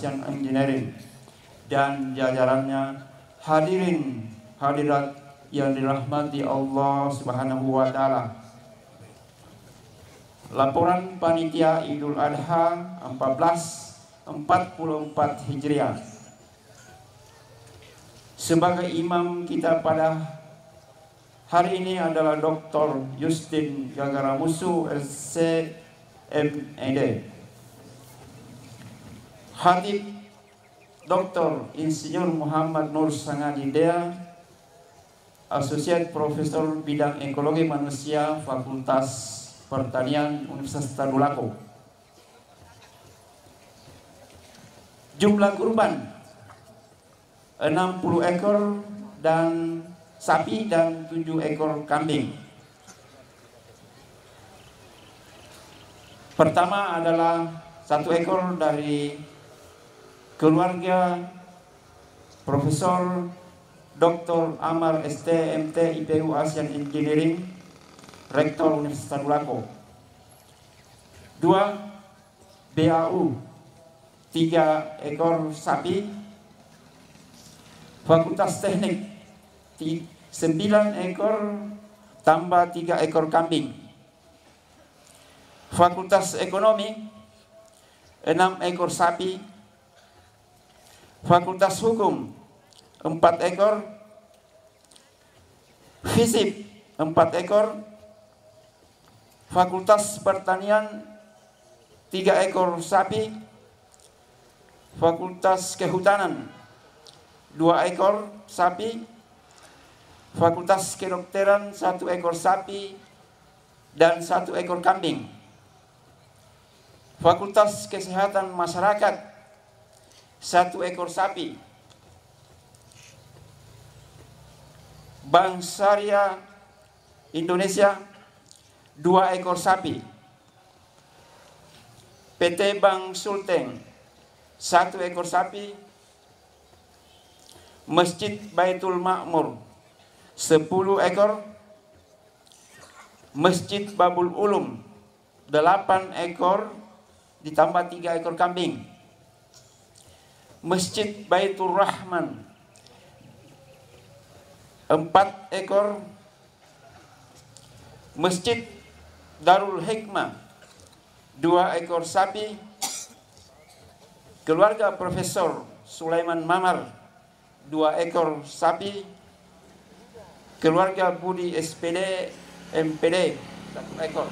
Asian Engineering dan jajarannya, hadirin hadirat yang dirahmati Allah Subhanahu wa taala. Laporan panitia Idul Adha 1444 Hijriah. Sebagai imam kita pada hari ini adalah Dr. Justin Gagaramusu SCMED. Khatib Dr. Insinyur Muhammad Nur Sangadidea, Associate Profesor Bidang Ekologi Manusia Fakultas Pertanian Universitas Tadulako. Jumlah kurban 60 ekor dan sapi dan 7 ekor kambing. Pertama adalah 1 ekor dari keluarga Profesor Dr. Amar ST MT IPU Asian Engineering, Rektor Universitas Tadulako. 2 BAU 3 ekor sapi. Fakultas Teknik 9 ekor tambah 3 ekor kambing. Fakultas Ekonomi 6 ekor sapi. Fakultas Hukum 4 ekor. Fisip 4 ekor. Fakultas Pertanian 3 ekor sapi. Fakultas Kehutanan 2 ekor sapi. Fakultas Kedokteran 1 ekor sapi dan 1 ekor kambing. Fakultas Kesehatan Masyarakat 1 ekor sapi. Bank Syariah Indonesia 2 ekor sapi. PT Bank Sulteng 1 ekor sapi. Masjid Baitul Ma'mur 10 ekor. Masjid Babul Ulum 8 ekor ditambah 3 ekor kambing. Masjid Baitur Rahman 4 ekor. Masjid Darul Hikmah 2 ekor sapi. Keluarga Profesor Sulaiman Mamar 2 ekor sapi. Keluarga Budi SPD MPD 1 ekor.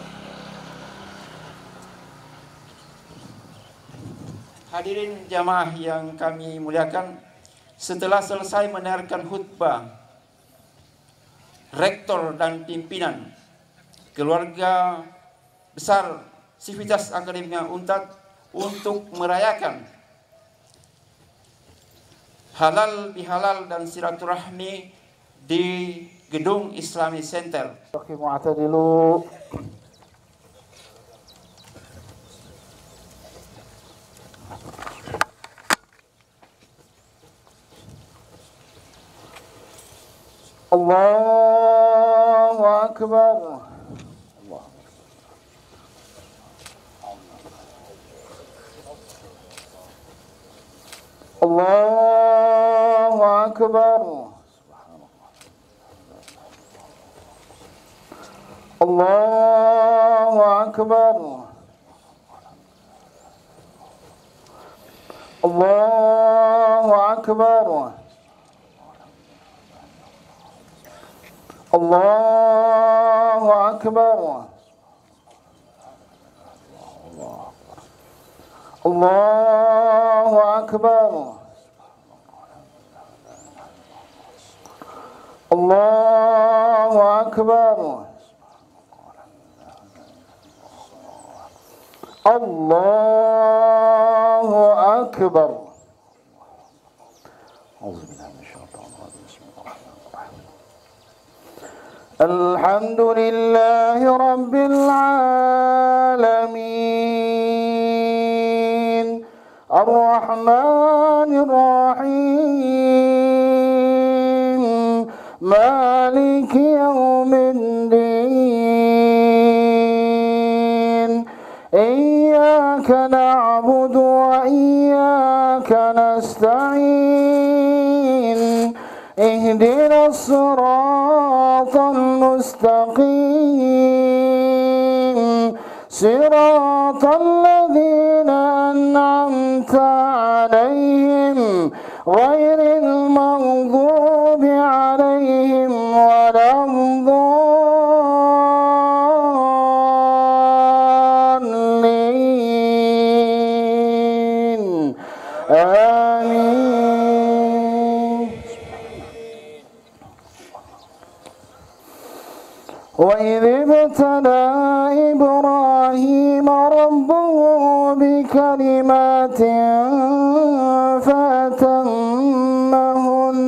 Hadirin jamaah yang kami muliakan, setelah selesai mendengarkan khutbah rektor dan pimpinan keluarga besar Sivitas Akademika Unpad untuk merayakan halal bihalal dan silaturahmi di Gedung Islami Center. Allahu Akbar. Allahu Akbar. Allahu Akbar. Allahu Akbar. Allahu Akbar. Allahu Akbar. Allahu Akbar. Allahu Akbar. الحمد لله رب العالمين الرحمن الرحيم مالك يوم الدين إياك نعبد وإياك وإياك نستعين اهدنا الصراط المستقيم صراط الذين أنعمت عليهم غير المغضوب عليهم ولا الضالين آمين. وإذ ابتلى إبراهيم ربه بكلمات فأتمهن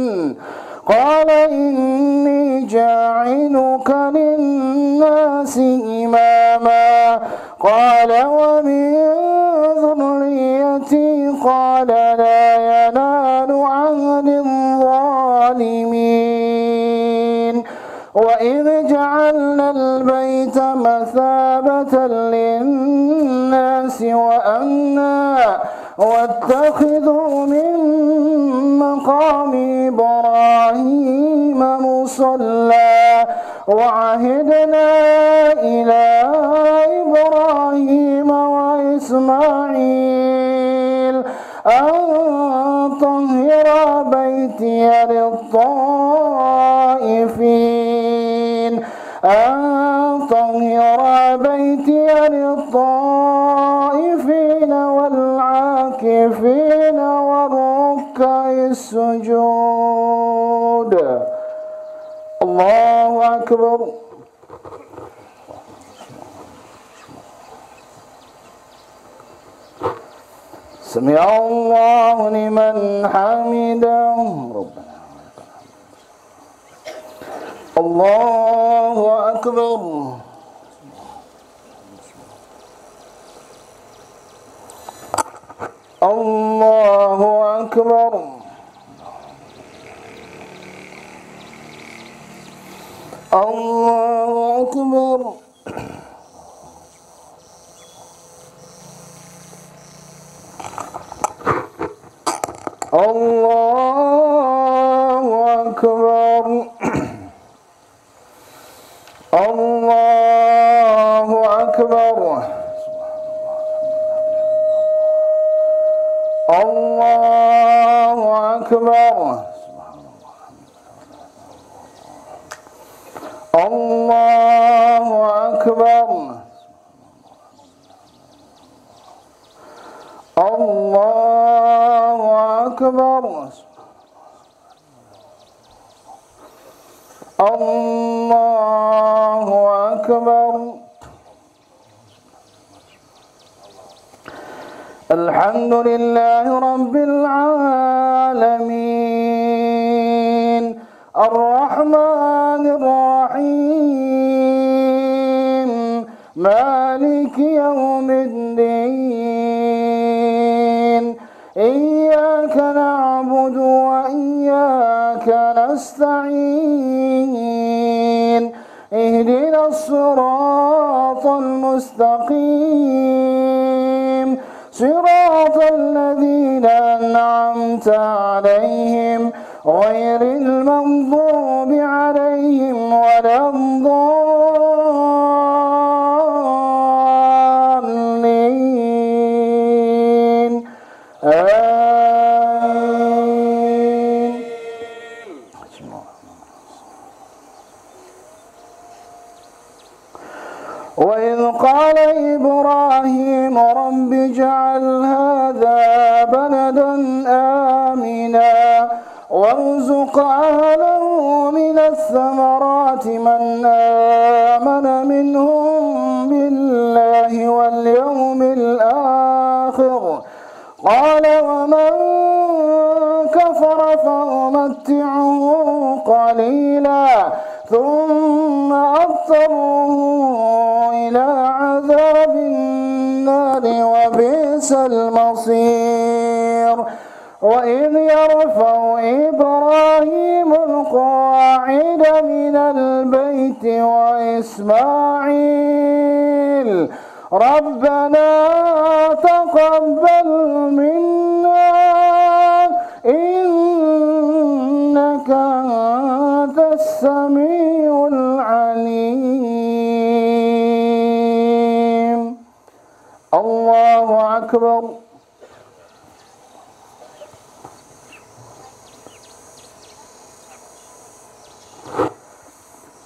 قال إني جاعلك للناس إماما قال ومن ذريتي قال لا ينال عهد الظالمين. وإذ جعلنا البيت مثابة للناس وأمنا واتخذوا من مقام إبراهيم مصلى وعهدنا إلى إبراهيم وإسماعيل أن طهر بيتي للطائفين والعاكفين والركع السجود. الله أكبر. سمع الله لمن حمده ربنا الله أكبر. الله أكبر. الله أكبر. الله أكبر. الله أكبر. الله أكبر. الله أكبر. الله أكبر. الله أكبر. الحمد لله رب العالمين الرحمن الرحيم مالك يوم الدين إياك نعبد وإياك نستعين اهدنا الصراط المستقيم صراط الذين أنعمت عليهم غير المغضوب عليهم ولا الضالين آمين. وإذ قال إبراهيم رب اجعل هذا بلدا آمنا وارزق أهله من الثمرات من آمن منهم بالله واليوم الآخر قال ومن كفر فأمتعه قليلا ثم أضطره إلى عذاب النار وبئس المصير. وإذ يرفع إبراهيم القواعد من البيت وإسماعيل ربنا تقبل منا Allahu Akbar.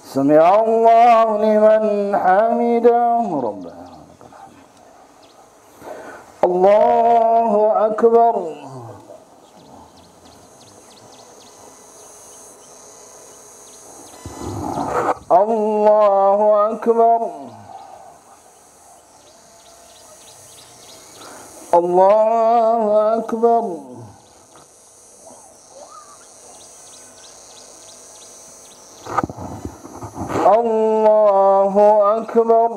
Sami Allahu liman hamidah. Rabbana lakal hamd. Allahu Akbar. Allahu Akbar. Allahu Akbar. Allahu Akbar.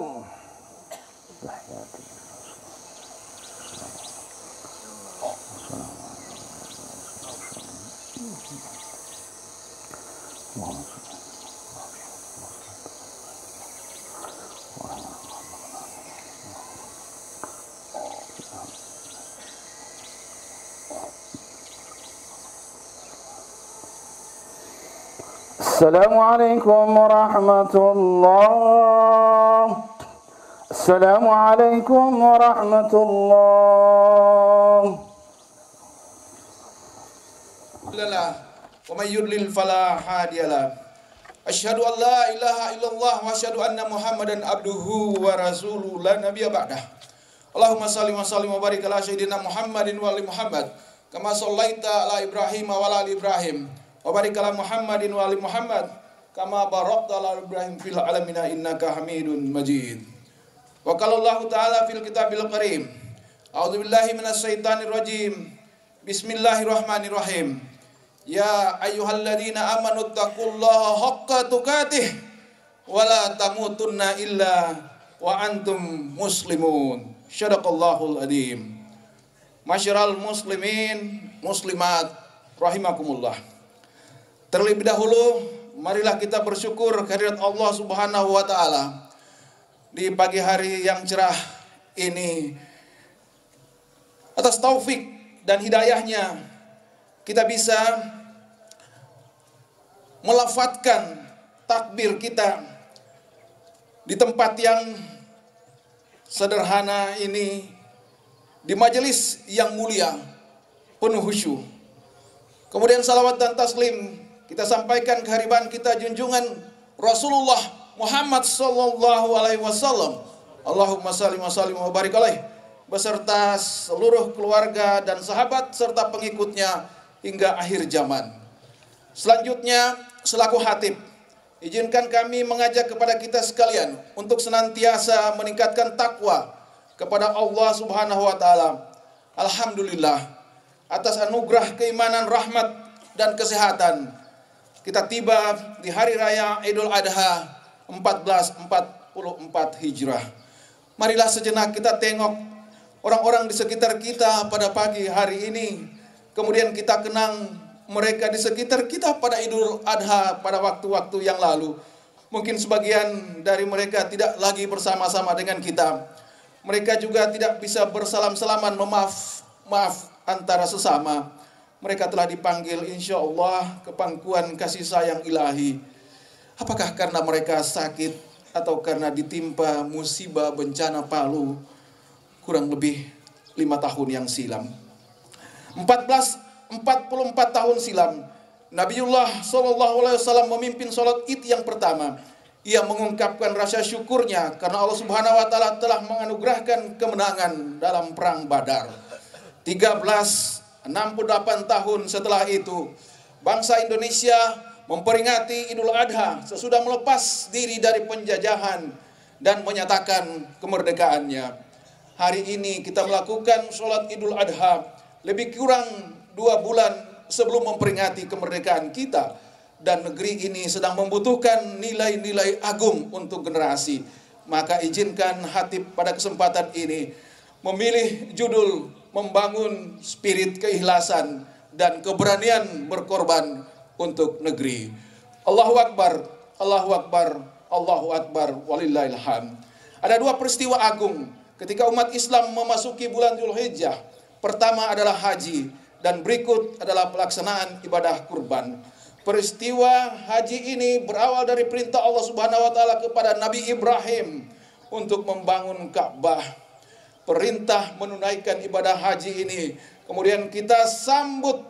Assalamualaikum warahmatullah. Assalamualaikum warahmatullah. Wa may yudlil fala hadiyalah. Asyhadu an la ilaha illallah wa asyhadu anna Muhammadan abduhu wa rasuluhu la nabiyya ba'dah. Allahumma shalli wa sallim wa barik ala sayyidina Muhammadin wa ali Muhammad kama shallaita ala Ibrahim wa ala ali Ibrahim. Wa barik ala Muhammadin wa ali Muhammad kama barakta ala Ibrahim fil alamin innaka Hamidun Majid. Wa qala Allah ta'ala fil kitabil karim. A'udzu billahi minasy syaithanir rajim. Bismillahirrahmanirrahim. Ya ayyuhalladzina amanu taqullaha haqqa tuqatih wa la tamutunna illa wa antum muslimun. Shadaqallahul adzim. Masyiral muslimin muslimat rahimakumullah. Terlebih dahulu, marilah kita bersyukur kehadirat Allah Subhanahu wa taala di pagi hari yang cerah ini. Atas taufik dan hidayahnya kita bisa melafadzkan takbir kita di tempat yang sederhana ini, di majelis yang mulia penuh khusyuk. Kemudian salawat dan taslim kita sampaikan kehadiran kita junjungan Rasulullah Muhammad sallallahu alaihi wasallam. Allahumma shalli wa sallim wa barik alaih, beserta seluruh keluarga dan sahabat serta pengikutnya hingga akhir zaman. Selanjutnya, selaku khatib, izinkan kami mengajak kepada kita sekalian untuk senantiasa meningkatkan takwa kepada Allah Subhanahu wa taala. Alhamdulillah atas anugerah keimanan, rahmat dan kesehatan. Kita tiba di hari raya Idul Adha 1444 Hijrah. Marilah sejenak kita tengok orang-orang di sekitar kita pada pagi hari ini. Kemudian kita kenang mereka di sekitar kita pada Idul Adha pada waktu-waktu yang lalu. Mungkin sebagian dari mereka tidak lagi bersama-sama dengan kita. Mereka juga tidak bisa bersalam-salaman, maaf antara sesama. Mereka telah dipanggil insya Allah ke pangkuan kasih sayang ilahi. Apakah karena mereka sakit atau karena ditimpa musibah bencana Palu kurang lebih 5 tahun yang silam. 44 tahun silam, Nabiullah SAW memimpin sholat Id yang pertama. Ia mengungkapkan rasa syukurnya karena Allah Subhanahu wa taala telah menganugerahkan kemenangan dalam perang Badar. 68 tahun setelah itu, bangsa Indonesia memperingati Idul Adha sesudah melepas diri dari penjajahan dan menyatakan kemerdekaannya. Hari ini kita melakukan sholat Idul Adha lebih kurang 2 bulan sebelum memperingati kemerdekaan kita, dan negeri ini sedang membutuhkan nilai-nilai agung untuk generasi. Maka izinkan khatib pada kesempatan ini memilih judul membangun spirit keikhlasan dan keberanian berkorban untuk negeri. Allahu Akbar, Allahu Akbar, Allahu Akbar, walillahil hamd. Ada 2 peristiwa agung ketika umat Islam memasuki bulan Dzulhijjah. Pertama adalah haji dan berikut adalah pelaksanaan ibadah kurban. Peristiwa haji ini berawal dari perintah Allah Subhanahu wa taala kepada Nabi Ibrahim untuk membangun Ka'bah. perintah menunaikan ibadah haji ini. Kemudian kita sambut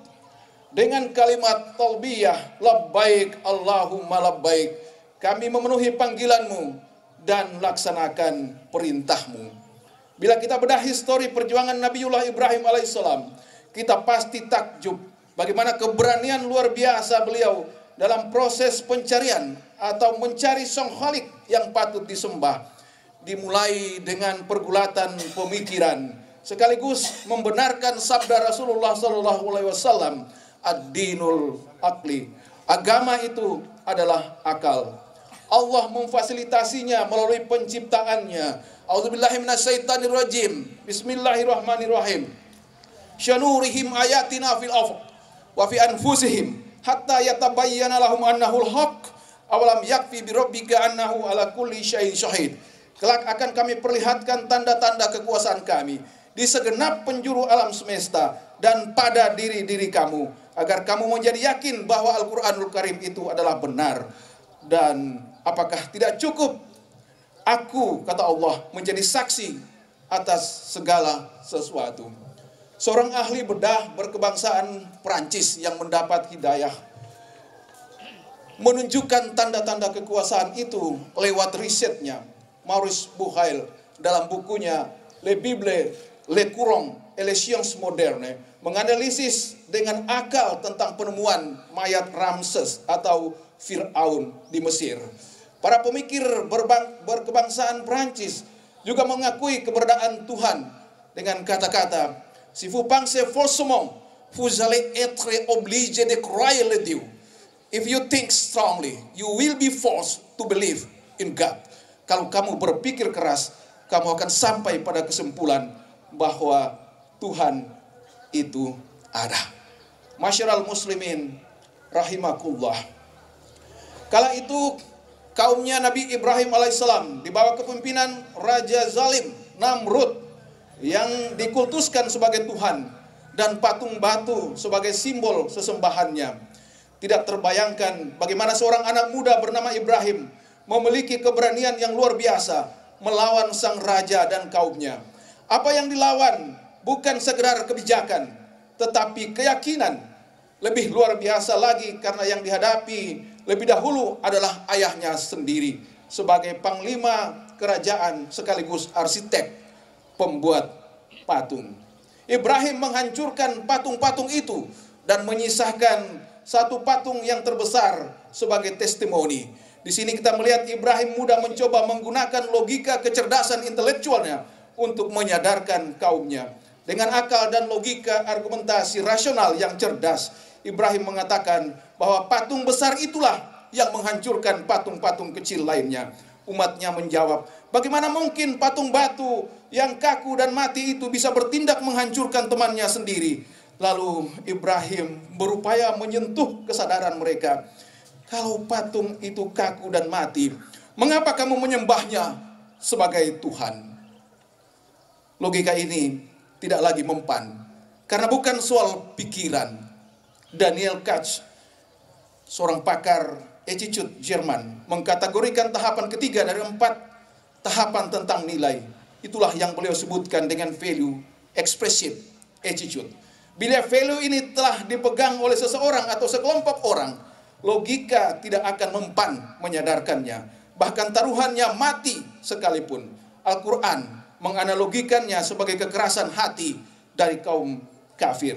dengan kalimat talbiyah, labbaik Allahumma labbaik. Kami memenuhi panggilanmu dan laksanakan perintahmu. Bila kita bedah histori perjuangan Nabiullah Ibrahim alaihissalam, kita pasti takjub bagaimana keberanian luar biasa beliau dalam proses pencarian atau mencari Sang Khalik yang patut disembah. Dimulai dengan pergulatan pemikiran sekaligus membenarkan sabda Rasulullah SAW, ad-dinul akli. Agama itu adalah akal. Allah memfasilitasinya melalui penciptaannya. A'udzubillahi minasyaitonirrajim. Bismillahirrahmanirrahim. Syanurihim ayatina fil afq wa fi anfusihim hatta yatabayyana lahum annahul haqq awalam yakfi bi rabbika annahu ala kulli syai'in syahid. Kelak akan kami perlihatkan tanda-tanda kekuasaan kami di segenap penjuru alam semesta dan pada diri-diri kamu, agar kamu menjadi yakin bahwa Al-Quranul Karim itu adalah benar. Dan apakah tidak cukup aku, kata Allah, menjadi saksi atas segala sesuatu. Seorang ahli bedah berkebangsaan Prancis yang mendapat hidayah menunjukkan tanda-tanda kekuasaan itu lewat risetnya. Maurice Bucaille dalam bukunya Le Bible, Le Courant et les sciences modernes menganalisis dengan akal tentang penemuan mayat Ramses atau Fir'aun di Mesir. Para pemikir berkebangsaan Prancis juga mengakui keberadaan Tuhan dengan kata-kata, si vous pensez forcément, vous allez être obligé de croire le Dieu. If you think strongly, you will be forced to believe in God. Kalau kamu berpikir keras, kamu akan sampai pada kesimpulan bahwa Tuhan itu ada. Masyiral muslimin rahimakumullah. Kala itu kaumnya Nabi Ibrahim alaihissalam di bawah kepemimpinan Raja Zalim Namrud yang dikultuskan sebagai Tuhan dan patung batu sebagai simbol sesembahannya. Tidak terbayangkan bagaimana seorang anak muda bernama Ibrahim memiliki keberanian yang luar biasa melawan sang raja dan kaumnya. Apa yang dilawan bukan sekedar kebijakan, tetapi keyakinan. Lebih luar biasa lagi karena yang dihadapi lebih dahulu adalah ayahnya sendiri sebagai panglima kerajaan sekaligus arsitek pembuat patung. Ibrahim menghancurkan patung-patung itu dan menyisahkan satu patung yang terbesar sebagai testimoni. Di sini kita melihat Ibrahim muda mencoba menggunakan logika kecerdasan intelektualnya untuk menyadarkan kaumnya. Dengan akal dan logika argumentasi rasional yang cerdas, Ibrahim mengatakan bahwa patung besar itulah yang menghancurkan patung-patung kecil lainnya. Umatnya menjawab, bagaimana mungkin patung batu yang kaku dan mati itu bisa bertindak menghancurkan temannya sendiri? Lalu Ibrahim berupaya menyentuh kesadaran mereka. Kalau patung itu kaku dan mati, mengapa kamu menyembahnya sebagai Tuhan? Logika ini tidak lagi mempan, karena bukan soal pikiran. Daniel Katz, seorang pakar attitude Jerman, mengkategorikan tahapan ketiga dari 4 tahapan tentang nilai. Itulah yang beliau sebutkan dengan value expressive attitude. Bila value ini telah dipegang oleh seseorang atau sekelompok orang, logika tidak akan mempan menyadarkannya. Bahkan taruhannya mati sekalipun. Al-Quran menganalogikannya sebagai kekerasan hati dari kaum kafir.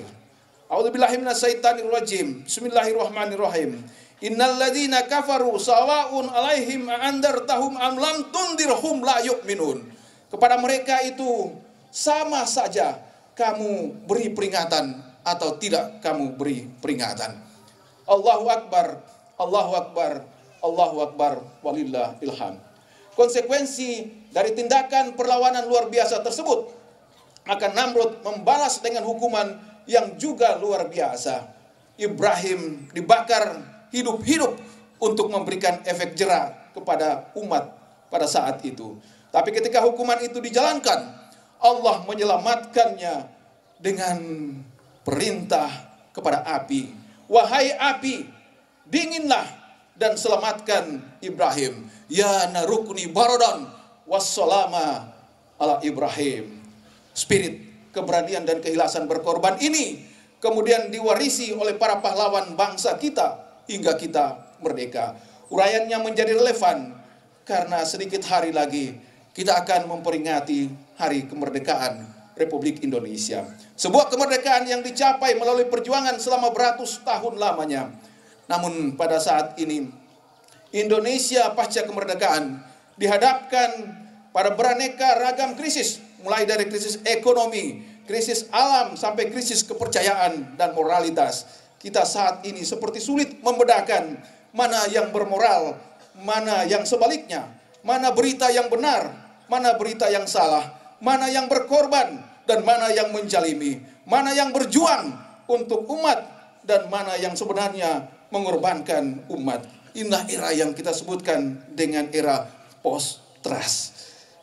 A'udzubillahi minasyaitonirrajim. Bismillahirrahmanirrahim. Innal ladzina kafaru sawa'un 'alaihim a'andartahum am lam tundirhum la yu'minun. Kepada mereka itu sama saja kamu beri peringatan atau tidak kamu beri peringatan. Allahu Akbar, Allahu Akbar, Allahu Akbar, walillah ilham. Konsekuensi dari tindakan perlawanan luar biasa tersebut, maka Namrud membalas dengan hukuman yang juga luar biasa. Ibrahim dibakar hidup-hidup untuk memberikan efek jera kepada umat pada saat itu. Tapi ketika hukuman itu dijalankan, Allah menyelamatkannya dengan perintah kepada api. Wahai api, dinginlah dan selamatkan Ibrahim. Ya narukni barodan wassalama ala Ibrahim. Spirit keberanian dan keikhlasan berkorban ini kemudian diwarisi oleh para pahlawan bangsa kita hingga kita merdeka. Uraiannya menjadi relevan karena sedikit hari lagi kita akan memperingati hari kemerdekaan Republik Indonesia. Sebuah kemerdekaan yang dicapai melalui perjuangan selama beratus tahun lamanya. Namun pada saat ini Indonesia pasca kemerdekaan dihadapkan pada beraneka ragam krisis, mulai dari krisis ekonomi, krisis alam, sampai krisis kepercayaan dan moralitas. Kita saat ini seperti sulit membedakan mana yang bermoral, mana yang sebaliknya, mana berita yang benar, mana berita yang salah, mana yang berkorban dan mana yang menjalimi, mana yang berjuang untuk umat dan mana yang sebenarnya mengorbankan umat. Inilah era yang kita sebutkan dengan era post-trust.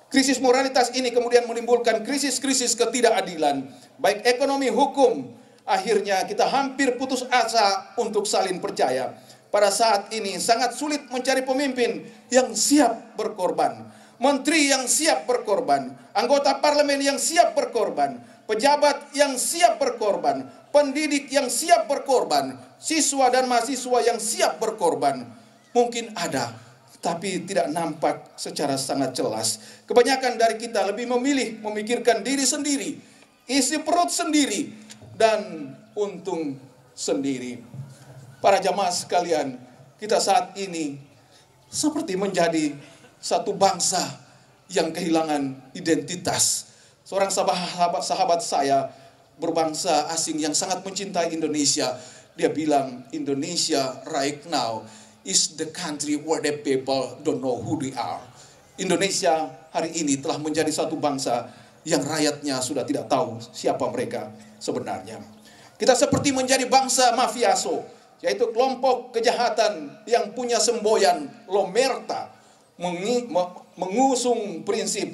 Krisis moralitas ini kemudian menimbulkan krisis-krisis ketidakadilan, baik ekonomi, hukum. Akhirnya kita hampir putus asa untuk saling percaya. Pada saat ini sangat sulit mencari pemimpin yang siap berkorban, menteri yang siap berkorban, anggota parlemen yang siap berkorban, pejabat yang siap berkorban, pendidik yang siap berkorban, siswa dan mahasiswa yang siap berkorban. Mungkin ada, tapi tidak nampak secara sangat jelas. Kebanyakan dari kita lebih memilih memikirkan diri sendiri, isi perut sendiri, dan untung sendiri. Para jamaah sekalian, kita saat ini seperti menjadi satu bangsa yang kehilangan identitas. Seorang sahabat saya berbangsa asing yang sangat mencintai Indonesia, dia bilang Indonesia right now is the country where the people don't know who they are. Indonesia hari ini telah menjadi satu bangsa yang rakyatnya sudah tidak tahu siapa mereka sebenarnya. Kita seperti menjadi bangsa mafioso, yaitu kelompok kejahatan yang punya semboyan l'omerta, mengusung prinsip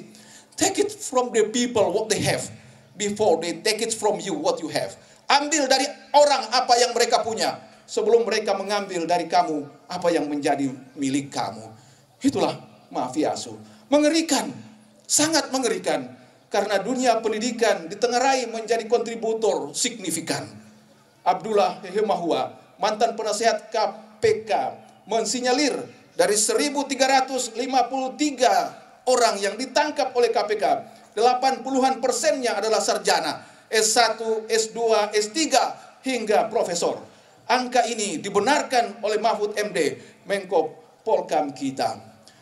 take it from the people what they have before they take it from you what you have. Ambil dari orang apa yang mereka punya sebelum mereka mengambil dari kamu apa yang menjadi milik kamu. Itulah mafioso. Mengerikan, sangat mengerikan. Karena dunia pendidikan ditengarai menjadi kontributor signifikan. Abdullah Hemahua, mantan penasehat KPK, mensinyalir dari 1.353 orang yang ditangkap oleh KPK, 80% adalah sarjana, S1, S2, S3, hingga profesor. Angka ini dibenarkan oleh Mahfud MD, Menko Polkam kita.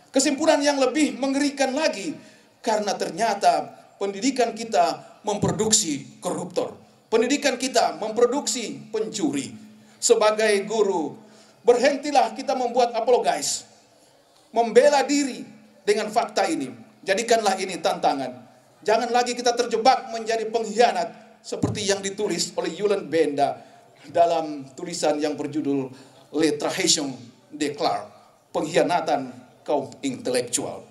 Kesimpulan yang lebih mengerikan lagi, karena ternyata pendidikan kita memproduksi koruptor. Pendidikan kita memproduksi pencuri. Sebagai guru, berhentilah kita membuat apologize, membela diri dengan fakta ini. Jadikanlah ini tantangan. Jangan lagi kita terjebak menjadi pengkhianat seperti yang ditulis oleh Yulen Benda dalam tulisan yang berjudul Le Trahison de Clark, pengkhianatan kaum intelektual.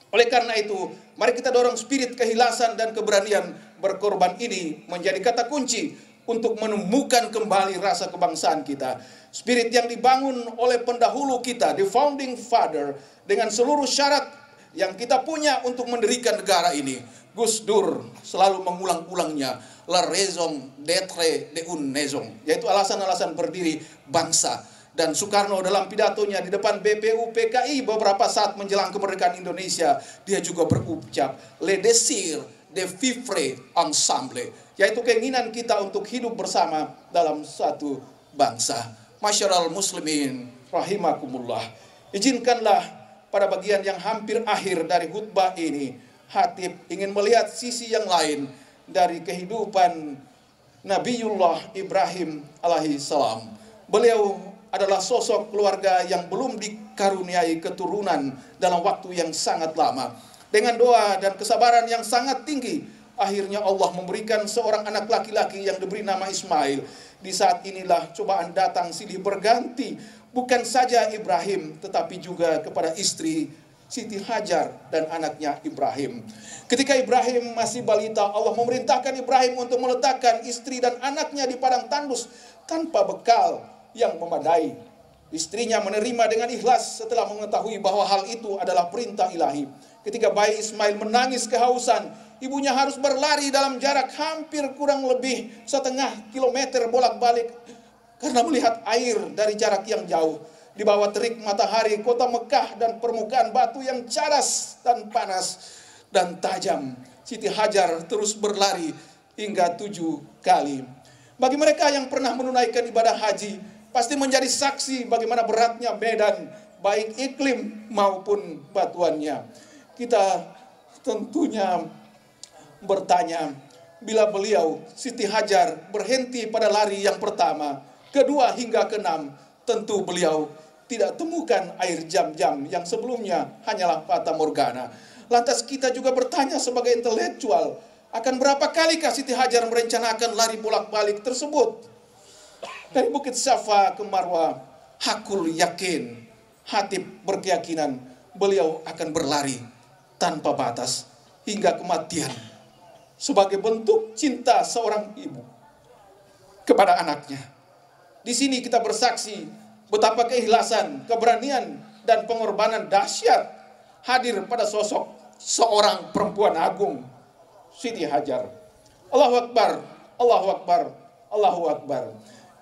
Oleh karena itu, mari kita dorong spirit keikhlasan dan keberanian berkorban ini menjadi kata kunci untuk menemukan kembali rasa kebangsaan kita. Spirit yang dibangun oleh pendahulu kita, the founding father, dengan seluruh syarat yang kita punya untuk mendirikan negara ini. Gus Dur selalu mengulang-ulangnya, la raison d'être d'une nation, yaitu alasan-alasan berdiri bangsa. Dan Soekarno dalam pidatonya di depan BPU PKI beberapa saat menjelang kemerdekaan Indonesia, dia juga berucap le désir de vivre ensemble, yaitu keinginan kita untuk hidup bersama dalam satu bangsa. Masyarul muslimin rahimakumullah. Izinkanlah pada bagian yang hampir akhir dari khutbah ini, Khatib ingin melihat sisi yang lain dari kehidupan Nabiullah Ibrahim alaihi salam. Beliau adalah sosok keluarga yang belum dikaruniai keturunan dalam waktu yang sangat lama. Dengan doa dan kesabaran yang sangat tinggi, akhirnya Allah memberikan seorang anak laki-laki yang diberi nama Ismail. Di saat inilah cobaan datang silih berganti, bukan saja Ibrahim, tetapi juga kepada istri Siti Hajar dan anaknya Ibrahim. Ketika Ibrahim masih balita, Allah memerintahkan Ibrahim untuk meletakkan istri dan anaknya di padang tandus tanpa bekal yang memadai. Istrinya menerima dengan ikhlas setelah mengetahui bahwa hal itu adalah perintah ilahi. Ketika bayi Ismail menangis kehausan, ibunya harus berlari dalam jarak hampir kurang lebih 1,5 kilometer bolak-balik karena melihat air dari jarak yang jauh. Di bawah terik matahari kota Mekah dan permukaan batu yang caras dan panas dan tajam, Siti Hajar terus berlari hingga 7 kali. Bagi mereka yang pernah menunaikan ibadah haji, pasti menjadi saksi bagaimana beratnya medan, baik iklim maupun batuannya. Kita tentunya bertanya, bila beliau, Siti Hajar, berhenti pada lari yang pertama, kedua hingga keenam, tentu beliau tidak temukan air jam-jam yang sebelumnya hanyalah fata morgana. Lantas kita juga bertanya sebagai intelektual, akan berapa kalikah Siti Hajar merencanakan lari bolak-balik tersebut? Dari Bukit Safa ke Marwah, Hakul yakin, Hatib berkeyakinan beliau akan berlari tanpa batas hingga kematian sebagai bentuk cinta seorang ibu kepada anaknya. Di sini kita bersaksi betapa keikhlasan, keberanian, dan pengorbanan dahsyat hadir pada sosok seorang perempuan agung, Siti Hajar. Allahu Akbar, Allahu Akbar, Allahu Akbar.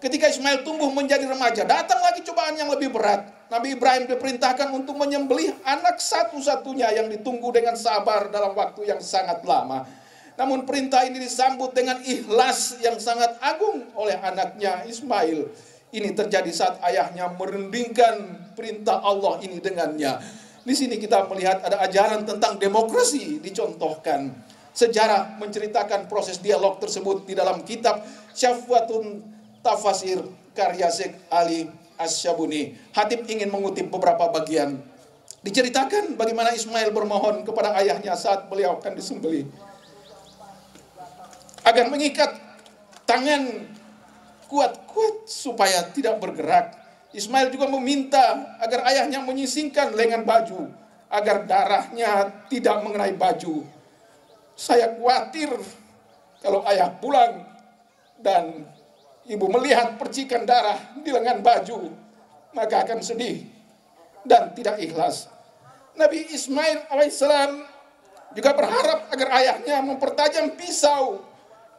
Ketika Ismail tumbuh menjadi remaja, datang lagi cobaan yang lebih berat. Nabi Ibrahim diperintahkan untuk menyembelih anak satu-satunya yang ditunggu dengan sabar dalam waktu yang sangat lama. Namun perintah ini disambut dengan ikhlas yang sangat agung oleh anaknya Ismail. Ini terjadi saat ayahnya merundingkan perintah Allah ini dengannya. Di sini kita melihat ada ajaran tentang demokrasi dicontohkan. Sejarah menceritakan proses dialog tersebut di dalam kitab Syafwatun Tafasir karya Syekh Ali Asyabuni. Hatib ingin mengutip beberapa bagian. Diceritakan bagaimana Ismail bermohon kepada ayahnya saat beliau akan disembelih agar mengikat tangan kuat-kuat supaya tidak bergerak. Ismail juga meminta agar ayahnya menyisingkan lengan baju agar darahnya tidak mengenai baju. Saya khawatir kalau ayah pulang dan ibu melihat percikan darah di lengan baju, maka akan sedih dan tidak ikhlas. Nabi Ismail alaihissalam juga berharap agar ayahnya mempertajam pisau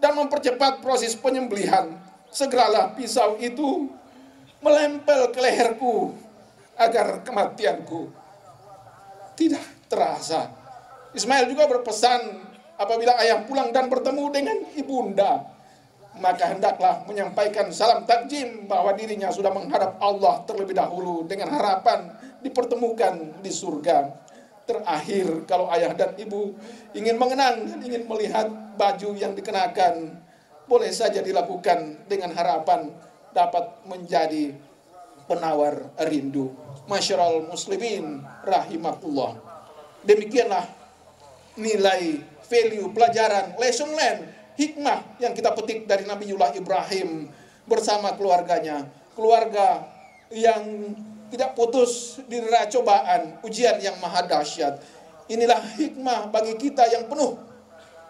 dan mempercepat proses penyembelihan. Segeralah pisau itu melempel ke leherku agar kematianku tidak terasa. Ismail juga berpesan, apabila ayah pulang dan bertemu dengan ibunda, maka hendaklah menyampaikan salam takjim bahwa dirinya sudah menghadap Allah terlebih dahulu dengan harapan dipertemukan di surga. Terakhir, kalau ayah dan ibu ingin mengenang dan ingin melihat baju yang dikenakan, boleh saja dilakukan dengan harapan dapat menjadi penawar rindu. Masyarul muslimin rahimakumullah. Demikianlah nilai, value, pelajaran, lesson learned, hikmah yang kita petik dari Nabiullah Ibrahim bersama keluarganya. Keluarga yang tidak putus didera cobaan, ujian yang maha dahsyat. Inilah hikmah bagi kita yang penuh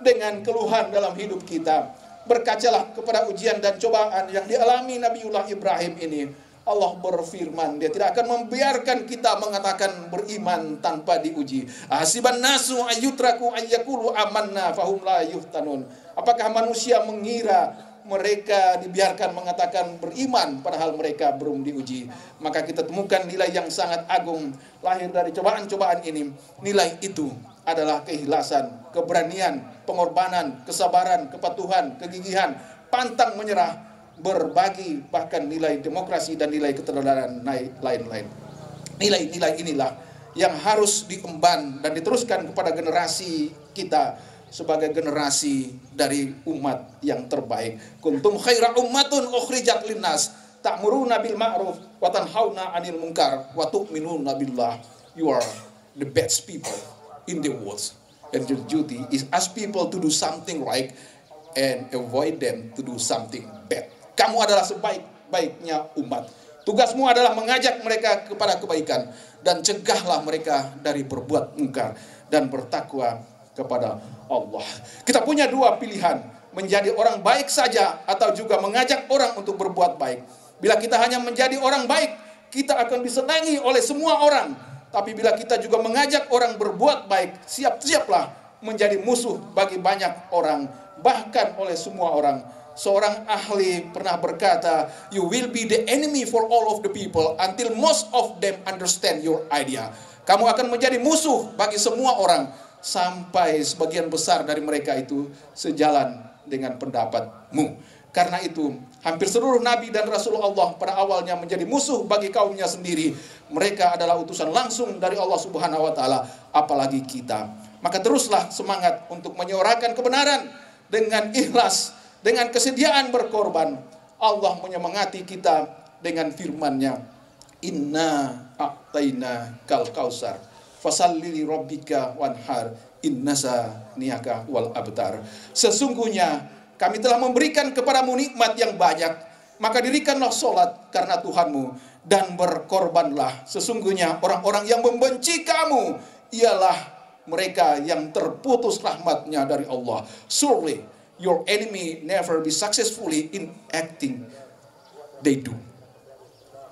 dengan keluhan dalam hidup kita. Berkacalah kepada ujian dan cobaan yang dialami Nabiullah Ibrahim ini. Allah berfirman, Dia tidak akan membiarkan kita mengatakan beriman tanpa diuji. Hasiban nasu ayyutraku ayyakulu amanna fahum la yuftanun. Apakah manusia mengira mereka dibiarkan mengatakan beriman padahal mereka belum diuji? Maka kita temukan nilai yang sangat agung lahir dari cobaan-cobaan ini. Nilai itu adalah keikhlasan, keberanian, pengorbanan, kesabaran, kepatuhan, kegigihan, pantang menyerah, berbagi, bahkan nilai demokrasi dan nilai keteladanan lain-lain. Nilai-nilai inilah yang harus diemban dan diteruskan kepada generasi kita sebagai generasi dari umat yang terbaik. Kuntum khaira ummatun ukhrijat linnas ta'muruna bil ma'ruf wa tanhauna 'anil munkar wa tu'minuna billah. You are the best people in the world, and your duty is ask people to do something right and avoid them to do something bad. Kamu adalah sebaik-baiknya umat. Tugasmu adalah mengajak mereka kepada kebaikan dan cegahlah mereka dari berbuat mungkar dan bertakwa kepada Allah. Kita punya dua pilihan, menjadi orang baik saja atau juga mengajak orang untuk berbuat baik. Bila kita hanya menjadi orang baik, kita akan disenangi oleh semua orang. Tapi bila kita juga mengajak orang berbuat baik, siap-siaplah menjadi musuh bagi banyak orang, bahkan oleh semua orang. Seorang ahli pernah berkata, you will be the enemy for all of the people until most of them understand your idea. Kamu akan menjadi musuh bagi semua orang sampai sebagian besar dari mereka itu sejalan dengan pendapatmu. Karena itu, hampir seluruh nabi dan rasul Allah pada awalnya menjadi musuh bagi kaumnya sendiri. Mereka adalah utusan langsung dari Allah Subhanahu wa taala, apalagi kita. Maka teruslah semangat untuk menyuarakan kebenaran dengan ikhlas, dengan kesediaan berkorban. Allah menyemangati kita dengan firman-Nya, Inna a'taina kal kausar fasalli li rabbika wanhar innasa niyaka wal abtar. Sesungguhnya kami telah memberikan kepadamu nikmat yang banyak, maka dirikanlah solat karena Tuhanmu dan berkorbanlah. Sesungguhnya orang-orang yang membenci kamu ialah mereka yang terputus rahmatnya dari Allah. Surely your enemy never be successfully in acting they do.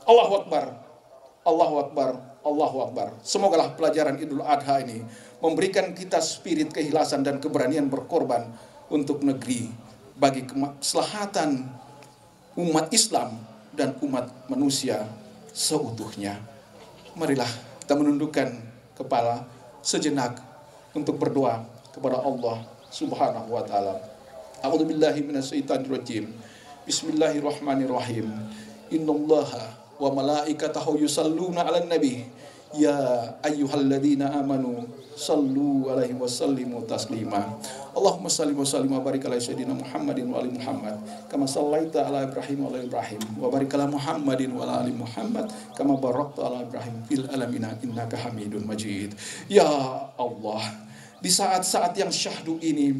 Allahu Akbar, Allahu Akbar, Allahu Akbar. Semogalah pelajaran Idul Adha ini memberikan kita spirit keikhlasan dan keberanian berkorban untuk negeri, bagi kemaslahatan umat Islam dan umat manusia seutuhnya. Marilah kita menundukkan kepala sejenak untuk berdoa kepada Allah Subhanahu wa taala. A'udzubillahi minasyaitonirrajim. Bismillahirrahmanirrahim. Innallaha wa malaikatahu yusalluna 'alan nabi. Ya ayyuhalladzina amanu sallu alaihi wasallimu taslima. Allahumma salli wa sallim wa barik ala sayyidina Muhammadin wa ali Muhammad kama sallaita ala Ibrahim wa ala Ibrahim wa barik ala Muhammadin wa ala ali Muhammad kama barakta ala Ibrahim fil alamin innaka Hamidun Majid. Ya Allah, di saat-saat yang syahdu ini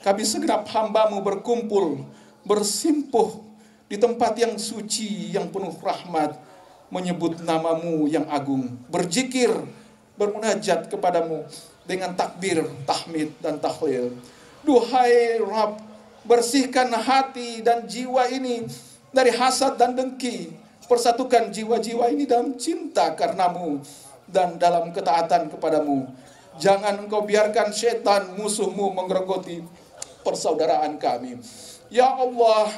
kami segenap hamba-Mu berkumpul, bersimpuh di tempat yang suci, yang penuh rahmat, menyebut nama-Mu yang agung, berzikir, bermunajat kepadamu dengan takbir, tahmid, dan tahlil. Duhai Rabb, bersihkan hati dan jiwa ini dari hasad dan dengki. Persatukan jiwa-jiwa ini dalam cinta karena-Mu dan dalam ketaatan kepadamu. Jangan Engkau biarkan setan musuh-Mu menggerogoti persaudaraan kami. Ya Allah,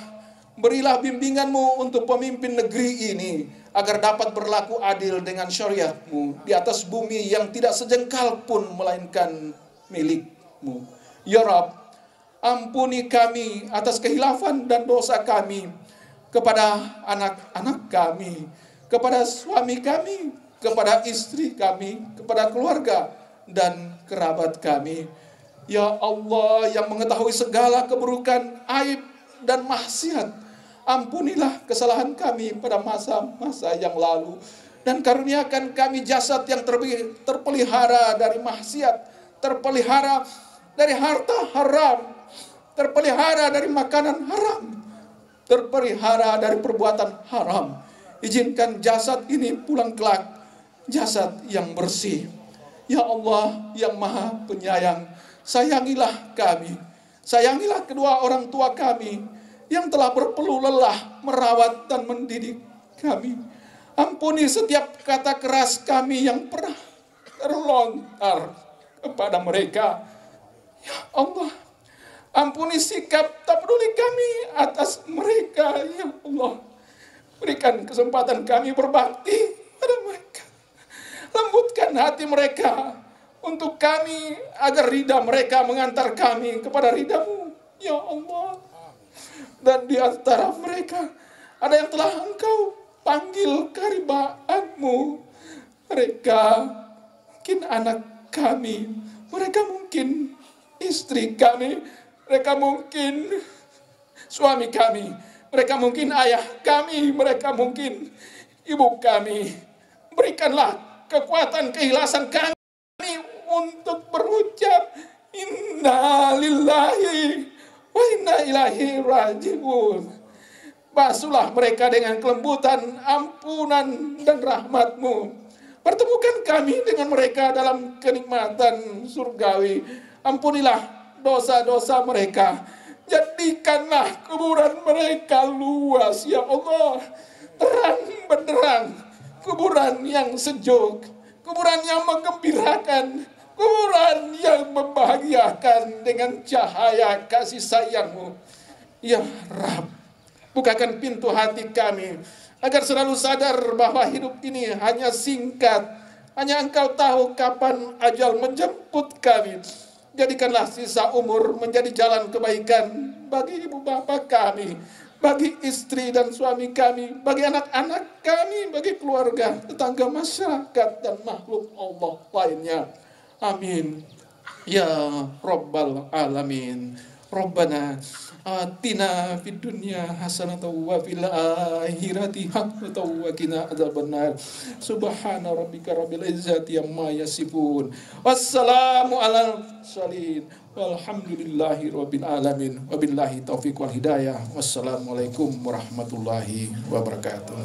berilah bimbingan-Mu untuk pemimpin negeri ini agar dapat berlaku adil dengan syariat-Mu di atas bumi yang tidak sejengkal pun melainkan milik-Mu. Ya Rabb, ampuni kami atas khilafan dan dosa kami kepada anak-anak kami, kepada suami kami, kepada istri kami, kepada keluarga dan kerabat kami. Ya Allah yang mengetahui segala keburukan, aib dan maksiat, ampunilah kesalahan kami pada masa-masa yang lalu dan karuniakan kami jasad yang terpelihara dari maksiat, terpelihara dari harta haram, terpelihara dari makanan haram, terpelihara dari perbuatan haram. Izinkan jasad ini pulang kelak jasad yang bersih. Ya Allah yang Maha Penyayang, sayangilah kami, sayangilah kedua orang tua kami yang telah berpeluh lelah merawat dan mendidik kami. Ampuni setiap kata keras kami yang pernah terlontar kepada mereka. Ya Allah, ampuni sikap tak peduli kami atas mereka. Ya Allah, berikan kesempatan kami berbakti pada mereka. Lembutkan hati mereka untuk kami agar ridha mereka mengantar kami kepada ridha-Mu. Ya Allah. Dan di antara mereka ada yang telah Engkau panggil karibaan-Mu. Mereka mungkin anak kami, mereka mungkin istri kami, mereka mungkin suami kami, mereka mungkin ayah kami, mereka mungkin ibu kami. Berikanlah kekuatan keikhlasan kami untuk berucap inna lillahi wa inna ilaihi raji'un. Basuhlah mereka dengan kelembutan, ampunan dan rahmat-Mu. Pertemukan kami dengan mereka dalam kenikmatan surgawi. Ampunilah dosa-dosa mereka. Jadikanlah kuburan mereka luas, ya Allah. Terang benderang, kuburan yang sejuk, kuburan yang menggembirakan, kuburan yang membahagiakan dengan cahaya kasih sayang-Mu. Ya Rabb, bukakan pintu hati kami agar selalu sadar bahwa hidup ini hanya singkat, hanya Engkau tahu kapan ajal menjemput kami. Jadikanlah sisa umur menjadi jalan kebaikan bagi ibu bapa kami, bagi istri dan suami kami, bagi anak-anak kami, bagi keluarga, tetangga, masyarakat, dan makhluk Allah lainnya. Amin. Ya Rabbal Alamin. Rabbana atina fid dunya hasanatan wa fil akhirati hasanatan wa qina adzabannar. Subhana rabbika rabbil izzati amma yasifun. Wassalamu alal mursalin. Walhamdulillahi rabbil alamin. Wabillahi taufiq wal hidayah. Wassalamualaikum warahmatullahi wabarakatuh.